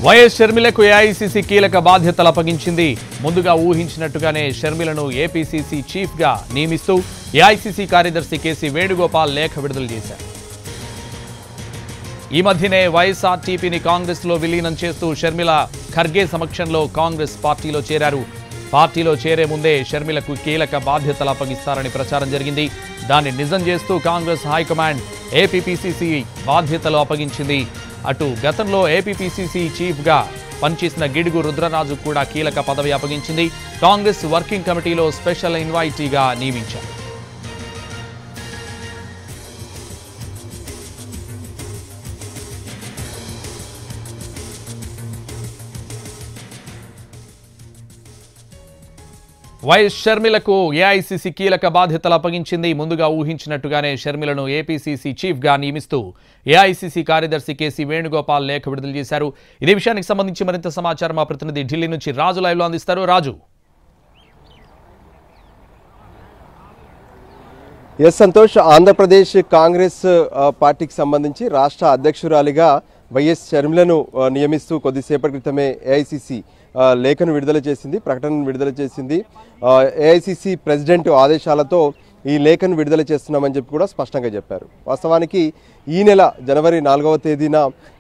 YS షర్మిలకు AICC కీలక బాధ్యతలు అప్పగించింది. ముందుగా ఊహించినట్టుగానే షర్మిలను ఏపీసీసీ చీఫ్ గా నియమిస్తూ ఏఐసీసీ కార్యదర్శి కేసీ వేణుగోపాల్ లేఖ విడుదల చేశారు. ఈ మధ్యనే వైఎస్ఆర్టీపీని కాంగ్రెస్ లో విలీనం చేస్తూ షర్మిల ఖర్గే సమక్షంలో కాంగ్రెస్ పార్టీలో చేరారు. పార్టీలో చేరే ముందే షర్మిలకు కీలక బాధ్యతలు అప్పగిస్తారని ప్రచారం జరిగింది. దాన్ని నిజం చేస్తూ కాంగ్రెస్ హైకమాండ్ ఏపీపీసీసీ బాధ్యతలు అప్పగించింది. అటు గతంలో ఏపీపీసీసీ చీఫ్ గా పనిచేసిన గిడుగు రుద్రరాజు కూడా కీలక పదవి అప్పగించింది. కాంగ్రెస్ వర్కింగ్ కమిటీలో స్పెషల్ ఇన్వైటీగా నియమించారు. వైఎస్ షర్మిలకు ఏఐసీసీ కీలక బాధ్యతలు అప్పగించింది. ముందుగా ఊహించినట్టుగానే షర్మిలను ఏపీసీసీ చీఫ్ గా నియమిస్తూ ఏఐసీసీ కార్యదర్శి కేసీ వేణుగోపాల్ లేఖ విడుదల చేశారు. ఇదే విషయానికి సంబంధించి మరింత సమాచారం మా ప్రతినిధి ఢిల్లీ నుంచి రాజు లైవ్ లో అందిస్తారు. రాజు. సంతోష్, ఆంధ్రప్రదేశ్ కాంగ్రెస్ పార్టీకి సంబంధించి రాష్ట్ర అధ్యక్షురాలిగా వైఎస్ షర్మిలను నియమిస్తూ కొద్దిసేపటి క్రితమే ఏఐసీసీ లేఖను విడుదల చేసింది, ప్రకటనను విడుదల చేసింది. ఏఐసీసీ ప్రెసిడెంట్ ఆదేశాలతో ఈ లేఖను విడుదల చేస్తున్నామని చెప్పి కూడా స్పష్టంగా చెప్పారు. వాస్తవానికి ఈ నెల జనవరి 4వ తేదీన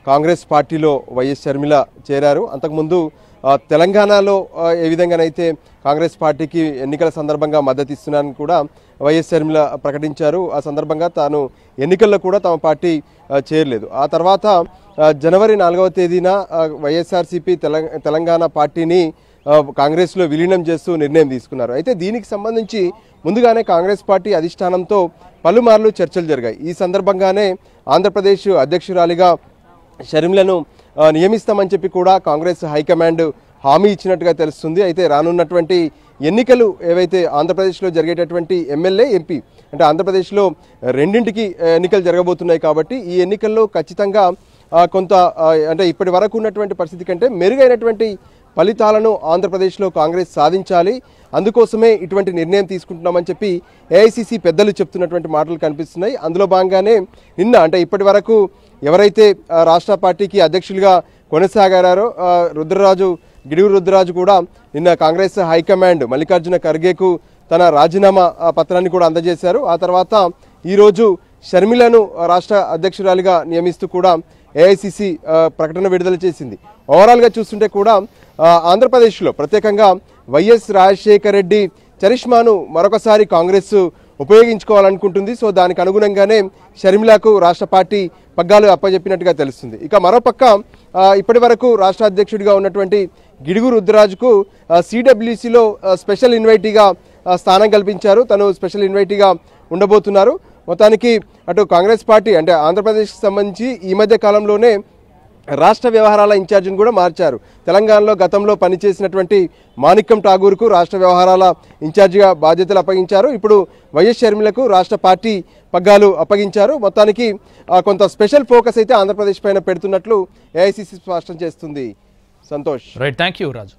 కాంగ్రెస్ పార్టీలో వైఎస్ షర్మిల చేరారు. అంతకుముందు తెలంగాణలో ఏ విధంగానైతే కాంగ్రెస్ పార్టీకి ఎన్నికల సందర్భంగా మద్దతు ఇస్తున్నానని కూడా వైఎస్ షర్మిల ప్రకటించారు. ఆ సందర్భంగా తాను ఎన్నికల్లో కూడా తమ పార్టీ చేరలేదు. ఆ తర్వాత జనవరి 4వ తేదీన వైఎస్ఆర్సీపీ తెలంగాణ పార్టీని కాంగ్రెస్లో విలీనం చేస్తూ నిర్ణయం తీసుకున్నారు. అయితే దీనికి సంబంధించి ముందుగానే కాంగ్రెస్ పార్టీ అధిష్టానంతో పలుమార్లు చర్చలు జరిగాయి. ఈ సందర్భంగానే ఆంధ్రప్రదేశ్ అధ్యక్షురాలిగా షర్మిలను నియమిస్తామని చెప్పి కూడా కాంగ్రెస్ హైకమాండ్ హామీ ఇచ్చినట్టుగా తెలుస్తుంది. అయితే రానున్నటువంటి ఎన్నికలు ఏవైతే ఆంధ్రప్రదేశ్లో జరిగేటటువంటి ఎమ్మెల్యే, ఎంపీ అంటే ఆంధ్రప్రదేశ్లో రెండింటికి ఎన్నికలు జరగబోతున్నాయి కాబట్టి ఈ ఎన్నికల్లో ఖచ్చితంగా కొంత అంటే ఇప్పటి వరకు ఉన్నటువంటి పరిస్థితి కంటే మెరుగైనటువంటి ఫలితాలను ఆంధ్రప్రదేశ్లో కాంగ్రెస్ సాధించాలి. అందుకోసమే ఇటువంటి నిర్ణయం తీసుకుంటున్నామని చెప్పి ఏఐసీసీ పెద్దలు చెప్తున్నటువంటి మాటలు కనిపిస్తున్నాయి. అందులో భాగంగానే నిన్న అంటే ఇప్పటి వరకు ఎవరైతే రాష్ట్ర పార్టీకి అధ్యక్షులుగా కొనసాగారో గిడుగు రుద్రరాజు కూడా నిన్న కాంగ్రెస్ హైకమాండ్ మల్లికార్జున ఖర్గేకు తన రాజీనామా పత్రాన్ని కూడా అందజేశారు. ఆ తర్వాత ఈరోజు షర్మిలను రాష్ట్ర అధ్యక్షురాలిగా నియమిస్తూ కూడా ఏఐసీసీ ప్రకటన విడుదల చేసింది. ఓవరాల్గా చూస్తుంటే కూడా ఆంధ్రప్రదేశ్లో ప్రత్యేకంగా వైఎస్ రాజశేఖర రెడ్డి చరిష్మాను మరొకసారి కాంగ్రెస్ ఉపయోగించుకోవాలనుకుంటుంది. సో దానికి అనుగుణంగానే షర్మిలకు రాష్ట్ర పార్టీ పగ్గాలు అప్పజెప్పినట్టుగా తెలుస్తుంది. ఇక మరోపక్క ఇప్పటి వరకు రాష్ట్ర అధ్యక్షుడిగా ఉన్నటువంటి గిడుగు రుద్రరాజుకు సిడబ్ల్యూసీలో స్పెషల్ ఇన్వైటీగా స్థానం కల్పించారు. తను స్పెషల్ ఇన్వైటీగా ఉండబోతున్నారు. మొత్తానికి అటు కాంగ్రెస్ పార్టీ అంటే ఆంధ్రప్రదేశ్కి సంబంధించి ఈ మధ్య కాలంలోనే రాష్ట్ర వ్యవహారాల ఇన్ఛార్జిని కూడా మార్చారు. తెలంగాణలో గతంలో పనిచేసినటువంటి మాణిక్యం ఠాగూర్కు రాష్ట్ర వ్యవహారాల ఇన్ఛార్జిగా బాధ్యతలు అప్పగించారు. ఇప్పుడు వైఎస్ షర్మిలకు రాష్ట్ర పార్టీ పగ్గాలు అప్పగించారు. మొత్తానికి కొంత స్పెషల్ ఫోకస్ అయితే ఆంధ్రప్రదేశ్ పైన పెడుతున్నట్లు ఏఐసీసీ స్పష్టం చేస్తుంది. Santosh. Right, thank you Raju.